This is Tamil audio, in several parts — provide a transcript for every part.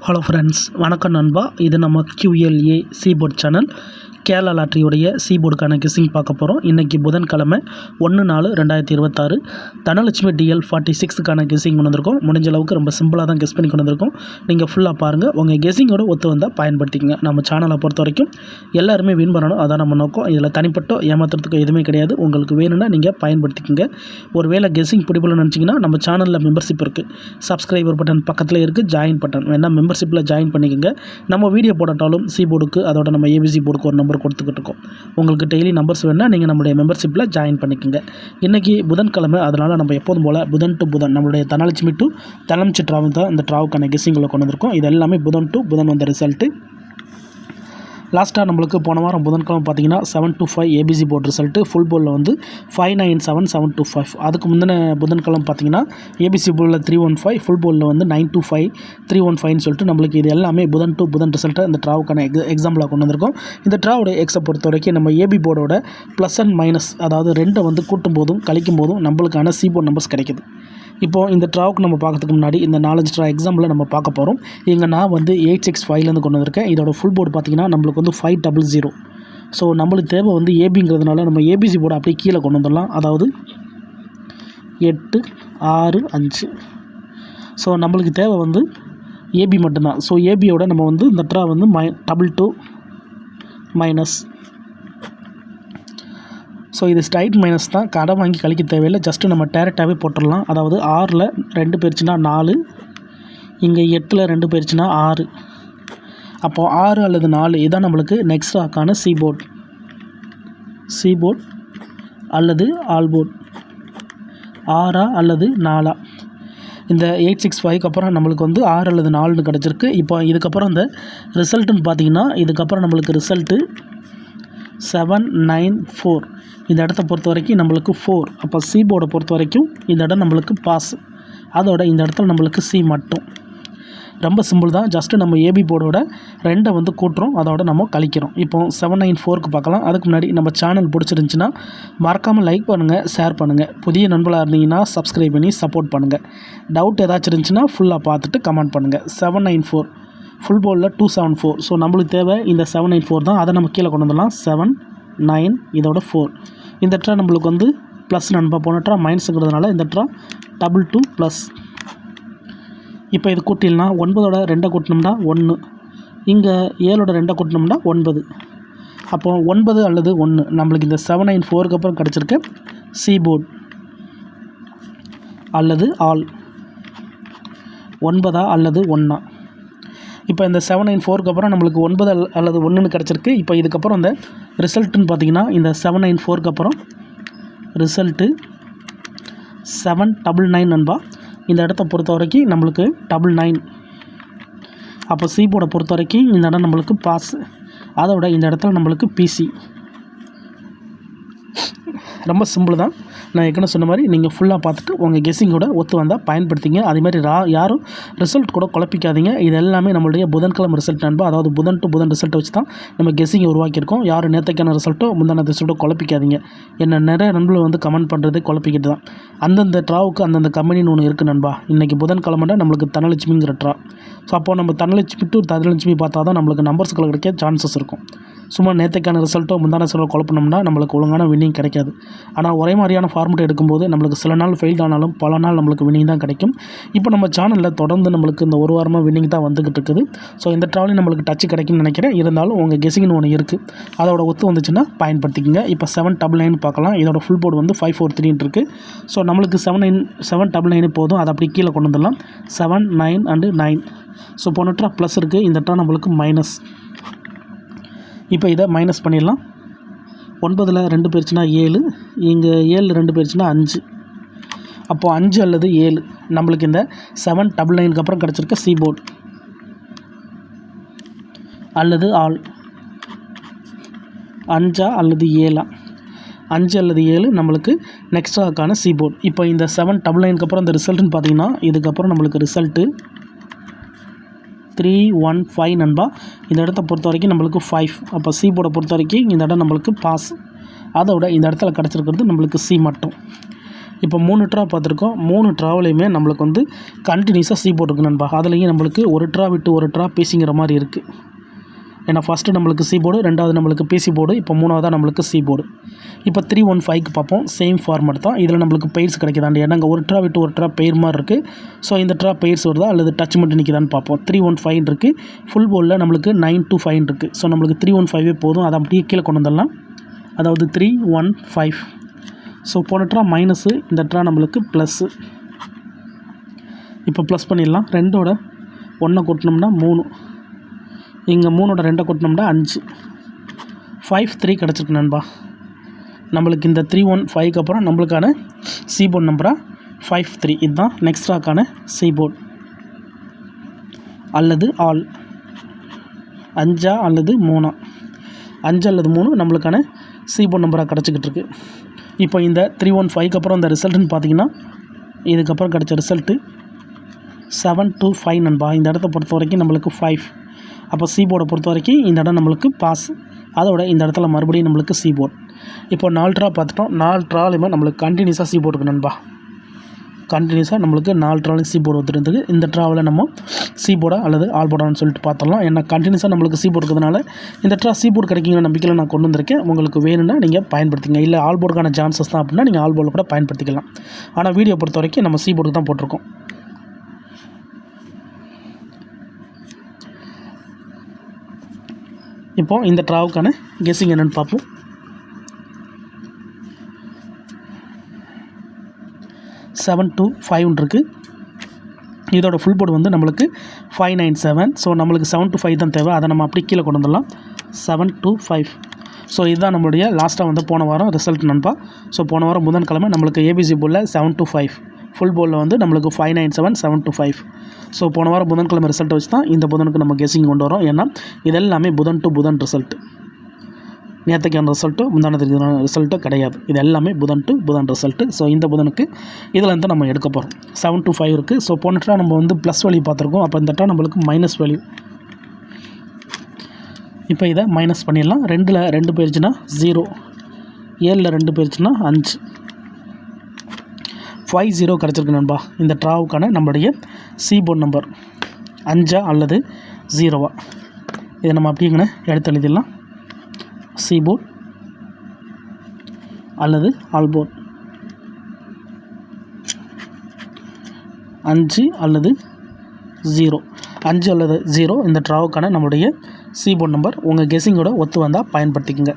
ஹலோ ஃப்ரெண்ட்ஸ், வணக்கம் நண்பா. இது நம்ம QLA சீபோர்ட் சேனல். கேரளா லாட்ரியுடைய சீபோர்டுக்கான கெஸ்ஸிங் பார்க்க போகிறோம். இன்றைக்கி புதன்கிழமை 1/4/2026 தனலட்சுமி DL46க்கான கெஸ்ஸிங் கொண்டு வந்திருக்கோம். முடிஞ்ச அளவுக்கு ரொம்ப சிம்பிளாக தான் கெஸ் பண்ணி கொண்டு வந்திருக்கோம். நீங்கள் ஃபுல்லாக பாருங்கள். உங்கள் கெஸ்ஸிங்கோட ஒத்து வந்தால் பயன்படுத்திக்கங்க. நம்ம சேனலை பொறுத்த வரைக்கும் எல்லாருமே வின் பண்ணணும், அதான் நம்ம நோக்கம். இதில் தனிப்பட்ட ஏமாத்துறதுக்கு எதுவுமே கிடையாது. உங்களுக்கு வேணும்னா நீங்கள் பயன்படுத்திக்கங்க. ஒரு வேளை கெஸ்ஸிங் பிடிப்பலன்னு நினச்சிங்கன்னா நம்ம சேனலில் மெம்பர்ஷிப் இருக்குது. சப்ஸ்கிரைபர் பட்டன் பக்கத்தில் இருக்குது, ஜாயின் பட்டன் வேணால் மெம்பர்ஷிப்பில் ஜாயின் பண்ணிக்கோங்க. நம்ம வீடியோ போட்டாலும் சீபோர்டுக்கு அதோட நம்ம ABC போர்டுக்கு ஒரு நம்பர் கொடுத்துக்கிட்டு இருக்கோம். உங்களுக்கு டெய்லி நம்பர்ஸ் வேணுன்னா நீங்கள் நம்மளுடைய மெம்பர்ஷிப்பில் ஜாயின் பண்ணிக்கோங்க. இன்றைக்கி புதன்கிழமை, அதனால் நம்ம எப்போதும் போல் புதன் டு புதன் நம்மளுடைய தனலட்சுமி டு தனலட்சுமி ட்ராவல் தான் இந்த ட்ராவுக்கான கெஸ்ஸிங்களை கொண்டு வந்திருக்கோம். இது எல்லாமே புதன் டு புதன் வந்த ரிசல்ட்டு. லாஸ்ட்டாக நம்மளுக்கு போன வாரம் புதன்கிழமை பார்த்தீங்கன்னா 725 ABC போர்டு ரிசல்ட்டு. ஃபுல் போர்டில் வந்து 597-725. அதுக்கு முந்தின புதன்கிழமை பார்த்தீங்கன்னா ABC போர்டில் 315, ஃபுல் போர்டில் வந்து 925-315 சொல்லிட்டு நம்மளுக்கு இது எல்லாமே புதன் டு புதன் ரிசல்ட்டை இந்த ட்ராவுக்கான எக்ஸாம்பிளாக கொண்டு வந்திருக்கோம். இந்த ட்ராவோட எக்ஸை பொறுத்த வரைக்கும் நம்ம AB போர்டோட ப்ளஸ் அண்ட் மைனஸ், அதாவது ரெண்டை வந்து கூட்டும் போதும் கழிக்கும் போதும் நம்மளுக்கான C போர்ட் நம்பர்ஸ் கிடைக்குது. இப்போது இந்த ட்ராவுக்கு நம்ம பார்க்கறதுக்கு முன்னாடி இந்த 4 ட்ரா எக்ஸாம்பிளில் நம்ம பார்க்க போகிறோம். இங்கே நான் வந்து 865லேருந்து கொண்டு வந்திருக்கேன். இதோட ஃபுல் போர்டு பார்த்திங்கன்னா நம்மளுக்கு வந்து 500. ஸோ நம்மளுக்கு தேவை வந்து ஏபிங்கிறதுனால நம்ம ABC போர்டு அப்படியே கீழே கொண்டு வந்துடலாம். அதாவது 865. ஸோ நம்மளுக்கு தேவை வந்து AB மட்டும்தான். ஸோ ஏபியோட நம்ம வந்து இந்த ட்ரா வந்து 22 மைனஸ். ஸோ இது ஸ்ட்ரைட் மைனஸ் தான், கடை வாங்கி கழிக்க தேவையில்லை. ஜஸ்ட்டு நம்ம டேரெக்டாகவே போட்டுடலாம். அதாவது 6ல் 2 போயிடுச்சுன்னா 4, இங்கே 8ல் 2 போயிடுச்சுன்னா 6. அப்போது 6 அல்லது 4 இதான் நம்மளுக்கு நெக்ஸ்ட் ராக்கான சீபோர்ட் அல்லது ஆல்போர்ட். 6 அல்லது 4. இந்த 865க்கு அப்புறம் நம்மளுக்கு வந்து 6 அல்லது 4ன்னு கிடச்சிருக்கு. இப்போ இதுக்கப்புறம் இந்த ரிசல்ட்டுன்னு பார்த்தீங்கன்னா இதுக்கப்புறம் நம்மளுக்கு ரிசல்ட்டு 794. இந்த இடத்த பொறுத்த வரைக்கும் நம்மளுக்கு 4. அப்போ சீபோர்டை பொறுத்த வரைக்கும் இந்த இடம் நம்மளுக்கு பாஸ். அதோட இந்த இடத்துல நம்மளுக்கு C மட்டும். ரொம்ப சிம்பிள் தான். ஜஸ்ட்டு நம்ம AB போர்டோட 2 வந்து கூட்டுறோம், அதோட நம்ம கழிக்கிறோம். இப்போ 794க்கு பார்க்கலாம். அதுக்கு முன்னாடி நம்ம சேனல் பிடிச்சிருந்துச்சின்னா மறக்காமல் லைக் பண்ணுங்கள், ஷேர் பண்ணுங்கள். புதிய நண்பர்களாக இருந்தீங்கன்னா சப்ஸ்கிரைப் பண்ணி சப்போர்ட் பண்ணுங்கள். டவுட் ஏதாச்சும் இருந்துச்சுன்னா ஃபுல்லாக பார்த்துட்டு கமெண்ட் பண்ணுங்கள். 794 ஃபுல் போர்டில் 274. ஸோ நம்மளுக்கு தேவை இந்த 794 தான். அதை நம்ம கீழே கொண்டு வந்துடலாம். 79 இதோட 4. இந்த ட்ரா நம்மளுக்கு வந்து ப்ளஸ் நண்பா. போன ட்ரா மைனஸுங்கிறதுனால இந்த ட்ரா 22 ப்ளஸ். இப்போ இது கூட்டிடலாம். 9ஓட 2 கூட்டினோம்னா 1, இங்கே 7ஓட 2 கூட்டினோம்னா 9. அப்போது 9 அல்லது 1 நம்மளுக்கு இந்த 794க்கு அப்புறம் கிடச்சிருக்க சீபோர்ட் அல்லது ஆல். 9 அல்லது 1. இப்போ இந்த 794க்கு அப்புறம் நம்மளுக்கு 9 அல்லது 1ன்னு கிடச்சிருக்கு. இப்போ இதுக்கப்புறம் இந்த ரிசல்ட்டுன்னு பார்த்தீங்கன்னா இந்த 794க்கு அப்புறம் ரிசல்ட்டு 799 நண்பா. இந்த இடத்த பொறுத்த வரைக்கும் நம்மளுக்கு 99. அப்போ சீபோர்டை பொறுத்த வரைக்கும் இந்த இடம் நம்மளுக்கு பாஸ். அதோட இந்த இடத்துல நம்மளுக்கு PC. ரொம்ப சிம்பிள் தான். நான் ஏற்கனவே சொன்ன மாதிரி நீங்கள் ஃபுல்லாக பார்த்துட்டு உங்கள் கெஸ்ஸிங்கோட ஒத்து வந்தால் பயன்படுத்திங்க. அதேமாதிரி யாரும் ரிசல்ட் கூட குழப்பிக்காதீங்க. இது எல்லாமே நம்மளுடைய புதன்கிழமை ரிசல்ட் நண்பா. அதாவது புதன் டு புதன் ரிசல்ட்டை வச்சு தான் நம்ம கெஸ்ஸிங் உருவாக்கியிருக்கோம். யாரும் நேற்றுக்கான ரிசல்ட்டோ முந்தான ரிசல்ட்டோ குழப்பிக்காதீங்க. என்ன நிறைய நண்பர்கள் வந்து கமெண்ட் பண்ணுறது குழப்பிக்கிட்டு தான். அந்தந்த ட்ராவுக்கு அந்தந்த கம்பெனின்னு ஒன்று இருக்குது நண்பா. இன்றைக்கி புதன்கிழமை நம்மளுக்கு தனலட்சுமிங்கிற ட்ரா. ஸோ அப்போது நம்ம தனலட்சுமி டு தனலட்சுமி பார்த்தா தான் நம்மளுக்கு நம்பர்ஸ்களை கிடைக்க சான்சஸ் இருக்கும். சும்மா நேற்றுக்கான ரிசல்ட்டோ முந்தான ரிசல்ட்டோ குழப்பினோம்னா நம்மளுக்கு ஒழுங்கான வின்னிங் கிடைக்காது. ஆனால் ஒரே மாதிரியான ஃபார்மெட் எடுக்கும்போது நம்மளுக்கு சில நாள் ஃபெயில் ஆனாலும் பல நாள் நம்மளுக்கு வின்னிங் தான் கிடைக்கும். இப்போ நம்ம சேனலில் தொடர்ந்து நம்மளுக்கு இந்த ஒரு வாரமாக வின்னிங் தான் வந்துக்கிட்டு இருக்குது. ஸோ இந்த ட்ராவலையும் நம்மளுக்கு டச்சு கிடைக்கும்னு நினைக்கிறேன். இருந்தாலும் உங்கள் கெஸ்ஸிங்னு ஒன்று இருக்குது, அதோட ஒத்து வந்துச்சுன்னா பயன்படுத்திக்கங்க. இப்போ 799 பார்க்கலாம். இதோட ஃபுல் போர்டு வந்து 543 இருக்குது. ஸோ நம்மளுக்கு 799 போதும். அதை அப்படி கீழே கொண்டு வந்துடலாம். 7, 9 and 9. ஸோ போன ட்ரா ப்ளஸ் இருக்குது, இந்த ட்ரா நம்மளுக்கு மைனஸ். இப்போ இதை மைனஸ் பண்ணிடலாம். 9ல் 2 போயிடுச்சுன்னா 7, இங்கே 7ல் 2 போயிடுச்சுன்னா 5. அப்போது 5 அல்லது 7 நம்மளுக்கு இந்த 799க்கு அப்புறம் கிடச்சிருக்க சீபோர்ட் அல்லது ஆல். 5 அல்லது 7, 5 அல்லது 7 நம்மளுக்கு நெக்ஸ்ட்டாக்கான சீபோர்ட். இப்போ இந்த 799க்கு அப்புறம் இந்த ரிசல்ட்டுன்னு பார்த்தீங்கன்னா இதுக்கப்புறம் நம்மளுக்கு ரிசல்ட்டு 315 நண்பா. இந்த இடத்த பொறுத்த வரைக்கும் நம்மளுக்கு 5. அப்போ சீபோர்டை பொறுத்த வரைக்கும் இந்த இடம் நம்மளுக்கு பாஸ். அதோட இந்த இடத்துல கிடச்சிருக்கிறது நம்மளுக்கு C மட்டும். இப்போ 3 ட்ரா பார்த்துருக்கோம். 3 ட்ராவிலையுமே நம்மளுக்கு வந்து கண்டினியூஸாக சி போர்டு இருக்குது நண்பா. அதுலேயும் நம்மளுக்கு ஒரு ட்ரா விட்டு ஒரு ட்ரா பிசிங்கிற மாதிரி இருக்குது. ஏன்னா ஃபஸ்ட்டு நம்மளுக்கு சி போர்டு, ரெண்டாவது நம்மளுக்கு பிசி போர்டு, இப்போ மூணாவதாக நம்மளுக்கு சி போர்டு. இப்போ 315க்கு பார்ப்போம். சேம் ஃபார்மேட் தான். இதில் நம்மளுக்கு பெயர்ஸ் கிடைக்குதாண்டு, ஏன்னா அங்கே ஒரு ட்ரா விட்டு ஒரு ட்ரா பெயர் மாதிரி இருக்குது. ஸோ இந்த ட்ரா பெயர்ஸ் வருதா அல்லது டச் மட்டும் நிற்கிதான்னு பார்ப்போம். 315 இருக்குது. ஃபுல் போர்டில் நம்மளுக்கு 925 இருக்குது. ஸோ நம்மளுக்கு 315 போதும். அதை அப்படியே கீழே கொண்டு வந்துடலாம். அதாவது 315. ஸோ போன ட்ரா மைனஸு, இந்த ட்ரா நம்மளுக்கு ப்ளஸ்ஸு. இப்போ ப்ளஸ் பண்ணிடலாம். 2ஓட 1 கூட்டினோம்னா 3, இங்கே 3ஓட 2 கூட்டினோம்னா 5, 53 கிடச்சிருக்கு நண்பா. நம்மளுக்கு இந்த 315க்கு அப்புறம் நம்மளுக்கான சி போர்டு நம்பராக 53. இதுதான் நெக்ஸ்ட் ட்ராக்கான சி போர்டு அல்லது ஆல். 5 அல்லது 3, 5 அல்லது 3 நம்மளுக்கான சி போர்டு நம்பராக கிடச்சிக்கிட்டு இருக்குது. இப்போ இந்த 315க்கு அப்புறம் இந்த ரிசல்ட்டுன்னு பார்த்தீங்கன்னா, இதுக்கப்புறம் கிடச்ச ரிசல்ட்டு 725 நண்பா. இந்த இடத்த பொறுத்த வரைக்கும் நம்மளுக்கு 5. அப்போ சி போர்டை பொறுத்த வரைக்கும் இந்த இடம் நம்மளுக்கு பாஸ். அதோட இந்த இடத்துல மறுபடியும் நம்மளுக்கு சி போர்டு. இப்போ 4 ட்ரா பார்த்துட்டோம். 4 ட்ராலையுமே நம்மளுக்கு கண்டினியூஸாக சி போர்டு இருக்குது நண்பா. கண்டினியூஸாக நம்மளுக்கு 4 ட்ராலையும் சி போர்டு வந்துருந்தது. இந்த ட்ராவில் நம்ம சி போர்டா அல்லது ஆல் போர்டான்னு சொல்லிட்டு பார்த்துடலாம். ஏன்னா கண்டினியூஸாக நம்மளுக்கு சி போர்டு இருக்கிறதுனால இந்த ட்ரா சி போர்டு கிடைக்குங்கிற நம்பிக்கையில் நான் கொண்டு வந்திருக்கேன். உங்களுக்கு வேணும்னா நீங்கள் பயன்படுத்திங்க. இல்லை ஆல் போர்டுக்கான சான்சஸ் தான் அப்படின்னா நீங்கள் ஆல் போர்டில் கூட பயன்படுத்திக்கலாம். ஆனால் வீடியோ பொறுத்த வரைக்கும் நம்ம சி போர்டுக்கு தான் போட்டிருக்கோம். இப்போது இந்த ட்ராவுக்கான கெஸ்ஸிங் என்னென்னு பார்ப்போம். செவன் 2 5 இருக்குது. இதோட ஃபுல் போர்டு வந்து நம்மளுக்கு 597. ஸோ நம்மளுக்கு 725 தான் தேவை. அதை நம்ம அப்படி கீழே கொண்டு வந்துடலாம். 725. ஸோ இதுதான் நம்மளுடைய லாஸ்ட்டாக வந்து போன வாரம் ரிசல்ட் நண்பா. ஸோ போன வாரம் புதன்கிழமை நம்மளுக்கு ஏபிசி போர்டில் 725, ஃபுல் போர்டில் வந்து நம்மளுக்கு 597, 725. ஸோ போன வாரம் புதன்கிழமை ரிசல்ட்டை வச்சு தான் இந்த புதனுக்கு நம்ம கெஸ்ஸிங் கொண்டு வரோம். ஏன்னா இதெல்லாமே புதன் டு புதன் ரிசல்ட்டு. நேற்றுக்கான ரிசல்ட்டோ முந்தானத்துக்கு ரிசல்ட்டோ கிடையாது. இது எல்லாமே புதன் டு புதன் ரிசல்ட்டு. ஸோ இந்த புதனுக்கு இதில் இருந்து நம்ம எடுக்க போகிறோம். 725 இருக்குது. ஸோ போன ட்ரா நம்ம வந்து ப்ளஸ் வேல்யூ பார்த்துருக்கோம். அப்போ இந்த ட்ரா நம்மளுக்கு மைனஸ் வேல்யூ. இப்போ இதை மைனஸ் பண்ணிடலாம். 2ல் 2 போயிடுச்சுன்னா 0, 7ல் 2 போயிடுச்சுன்னா 5, 50 கிடச்சிருக்கு நண்பா. இந்த ட்ராவுக்கான நம்மளுடைய சி போர்டு நம்பர் 5 அல்லது 0. இதை நம்ம அப்படிங்கன்னு எடுத்து எழுதிடலாம். சி போர்டு அல்லது ஆல் போர்டு 5 அல்லது 0, 5 அல்லது 0 இந்த ட்ராவுக்கான நம்மளுடைய சி போர்டு நம்பர். உங்கள் கெஸ்ஸிங்கோட ஒத்து வந்தால் பயன்படுத்திக்கங்க.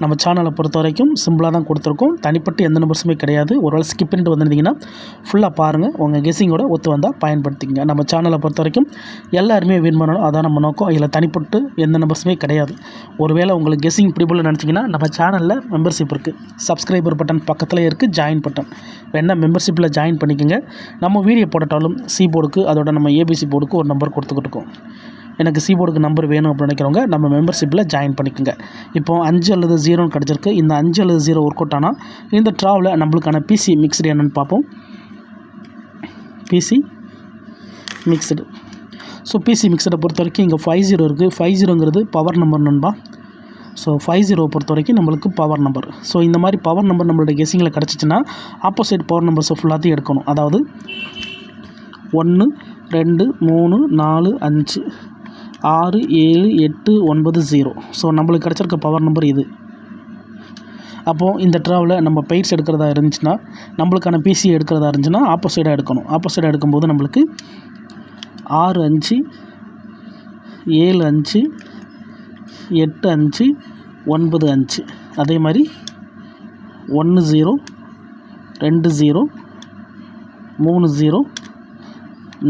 நம்ம சேனலை பொறுத்த வரைக்கும் சிம்பிளாக தான் கொடுத்துருக்கோம். தனிப்பட்டு எந்த நம்பர்ஸுமே கிடையாது. ஒருவேளை ஸ்கிப் பண்ணிட்டு வந்துருந்தீங்கன்னா ஃபுல்லாக பாருங்கள். உங்கள் கெஸ்ஸிங்கோட ஒத்து வந்தால் பயன்படுத்திக்கங்க. நம்ம சேனலை பொறுத்த வரைக்கும் எல்லாருமே வின் பண்ணணும், அதான் நம்ம நோக்கம். இதில் தனிப்பட்டு எந்த நம்பர்ஸுமே கிடையாது. ஒருவேளை உங்களுக்கு கெஸ்ஸிங் பிடிபுல்னு நினச்சிங்கன்னா நம்ம சேனலில் மெம்பர்ஷிப் இருக்குது. சப்ஸ்கிரைபர் பட்டன் பக்கத்தில் இருக்குது, ஜாயின் பட்டன். வேணால் மெம்பர்ஷிப்பில் ஜாயின் பண்ணிக்கோங்க. நம்ம வீடியோ போட்டாலும் சி போர்டுக்கு அதோட நம்ம ஏபிசி போர்டுக்கு ஒரு நம்பர் கொடுத்துக்கிட்டு இருக்கோம். எனக்கு சி போர்டுக்கு நம்பர் வேணும் அப்படின்னு நினைக்கிறவங்க நம்ம மெம்பர்ஷிப்பில் ஜாயின் பண்ணிக்கோங்க. இப்போது 5 அல்லது 0 கிடச்சிருக்கு. இந்த 5 அல்லது 0 ஒர்க் அவுட் ஆனால் இந்த ட்ராவில் நம்மளுக்கான பிசி மிக்ஸ்டு என்னென்னு பார்ப்போம். PC mixed. ஸோ பிசி மிக்ஸ்டை பொறுத்த வரைக்கும் இங்கே 50 இருக்குது. 50ங்கிறது பவர் நம்பர் நண்பா. ஸோ 50 பொறுத்த வரைக்கும் நம்மளுக்கு பவர் நம்பர். ஸோ இந்த மாதிரி பவர் நம்பர் நம்மளுடைய கெஸ்ஸிங்கில் கிடச்சிச்சின்னா ஆப்போசிட் பவர் நம்பர்ஸை ஃபுல்லாத்தையும் எடுக்கணும். அதாவது 1 2 3 4 5 6 7 8 9 0. ஸோ நம்மளுக்கு கிடச்சிருக்க பவர் நம்பர் இது. அப்போது இந்த ட்ராவில் நம்ம பெய்ட்ஸ் எடுக்கிறதா இருந்துச்சுன்னா, நம்மளுக்கான பிசி எடுக்கிறதா இருந்துச்சுன்னா ஆப்போசைடாக எடுக்கணும். ஆப்போசைடாக எடுக்கும்போது நம்மளுக்கு 6 5 7 5 8 5 9 5. அதே மாதிரி 1 0 2 0 3 0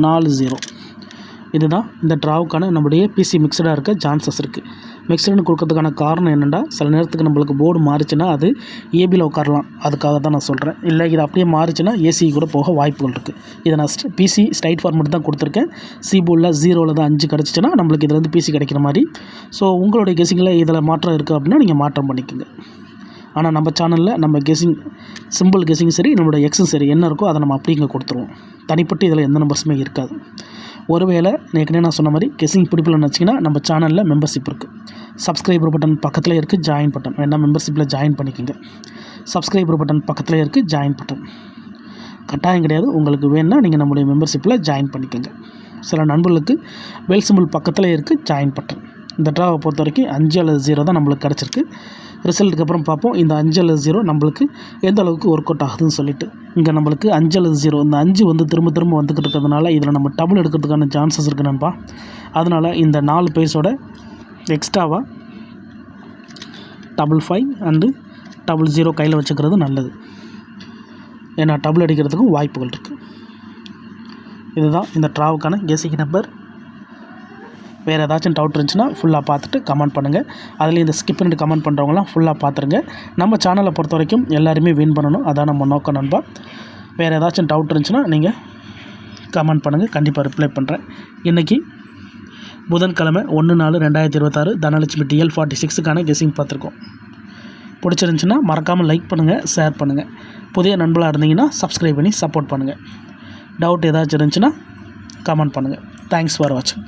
4 0. இதுதான் இந்த ட்ராவுக்கான நம்முடைய பிசி மிக்சடாக இருக்க சான்சஸ் இருக்குது. மிக்சடுன்னு கொடுக்கறதுக்கான காரணம் என்னென்னா, சில நேரத்துக்கு நம்மளுக்கு போர்டு மாறிச்சுன்னா அது ஏபியில் உட்காரலாம். அதுக்காக தான் நான் சொல்கிறேன். இல்லை இது அப்படியே மாறிச்சுன்னா ஏசி கூட போக வாய்ப்புகள் இருக்குது. இதை நான் பிசி ஸ்ட்ரைட் ஃபார்மேட் தான் கொடுத்துருக்கேன். சி போர்டில் 0ல் தான் 5 கிடச்சிச்சின்னா நம்மளுக்கு இதில் வந்து பிசி கிடைக்கிற மாதிரி. ஸோ உங்களுடைய கெஸ்ஸிங்கில் இதில் மாற்றம் இருக்குது அப்படின்னா நீங்கள் மாற்றம் பண்ணிக்கோங்க. ஆனால் நம்ம சேனலில் நம்ம கெஸ்ஸிங் சிம்பிள் கெஸ்ஸிங் சரி, நம்மளோட எக்ஸும் சரி என்ன இருக்கோ அதை நம்ம அப்படிங்க கொடுத்துருவோம். தனிப்பட்டு இதில் எந்த நம்பர்ஸுமே இருக்காது. ஒருவேளை ஏற்கனவே நான் சொன்ன மாதிரி கெஸ்ஸிங் பிடிப்பில்னு வச்சிங்கன்னா நம்ம சேனலில் மெம்பர்ஷிப் இருக்குது. சப்ஸ்கிரைபர் பட்டன் பக்கத்தில் இருக்குது, ஜாயின் பட்டன். வேணால் மெம்பர்ஷிப்பில் ஜாயின் பண்ணிக்கோங்க. சப்ஸ்கிரைபர் பட்டன் பக்கத்தில் இருக்குது, ஜாயின் பட்டன். கட்டாயம் கிடையாது. உங்களுக்கு வேணும்னா நீங்கள் நம்முடைய மெம்பர்ஷிப்பில் ஜாயின் பண்ணிக்கோங்க. சில நண்பர்களுக்கு பெல் சிம்பிள் பக்கத்தில் இருக்குது ஜாயின் பட்டன். இந்த ட்ராவை பொறுத்த வரைக்கும் 5 அல்லது 0 தான் நம்மளுக்கு கிடச்சிருக்கு. ரிசல்ட்டுக்கு அப்புறம் பார்ப்போம் இந்த 5 அல்லது 0 நம்மளுக்கு எந்த அளவுக்கு ஒர்க் அவுட் ஆகுதுன்னு சொல்லிட்டு. இங்கே நம்மளுக்கு 5 அல்லது 0 இந்த 5 வந்து திரும்ப திரும்ப வந்துக்கிட்டு இருக்கிறதுனால இதில் நம்ம டபுள் எடுக்கிறதுக்கான சான்சஸ் இருக்குது நண்பா. அதனால் இந்த 4 பேஸோட எக்ஸ்ட்ராவாக 55 அண்டு 00 கையில் வச்சுக்கிறது நல்லது. ஏன்னா டபுள் அடிக்கிறதுக்கும் வாய்ப்புகள் இருக்குது. இதுதான் இந்த ட்ராவுக்கான கெஸிங் நம்பர். வேறு ஏதாச்சும் டவுட் இருந்துச்சுன்னா ஃபுல்லாக பார்த்துட்டு கமெண்ட் பண்ணுங்கள். அதுலேயும் இந்த ஸ்கிப் பண்ணிட்டு கமெண்ட் பண்ணுறவங்களாம் ஃபுல்லாக பார்த்துருங்க. நம்ம சேனலை பொறுத்த வரைக்கும் எல்லாருமே வின் பண்ணணும், அதான் நம்ம நோக்கம் நண்பா. வேறு ஏதாச்சும் டவுட் இருந்துச்சுன்னா நீங்கள் கமெண்ட் பண்ணுங்கள், கண்டிப்பாக ரிப்ளை பண்ணுறேன். இன்றைக்கி புதன்கிழமை 1/4/2026 தனலட்சுமி DL46க்கான கெஸிங் பார்த்துருக்கோம். பிடிச்சிருந்துச்சின்னா மறக்காமல் லைக் பண்ணுங்கள், ஷேர் பண்ணுங்கள். புதிய நண்பர்களாக இருந்தீங்கன்னா சப்ஸ்கிரைப் பண்ணி சப்போர்ட் பண்ணுங்கள். டவுட் ஏதாச்சும் இருந்துச்சுன்னா கமெண்ட் பண்ணுங்கள். தேங்க்ஸ் ஃபார் வாட்சிங்.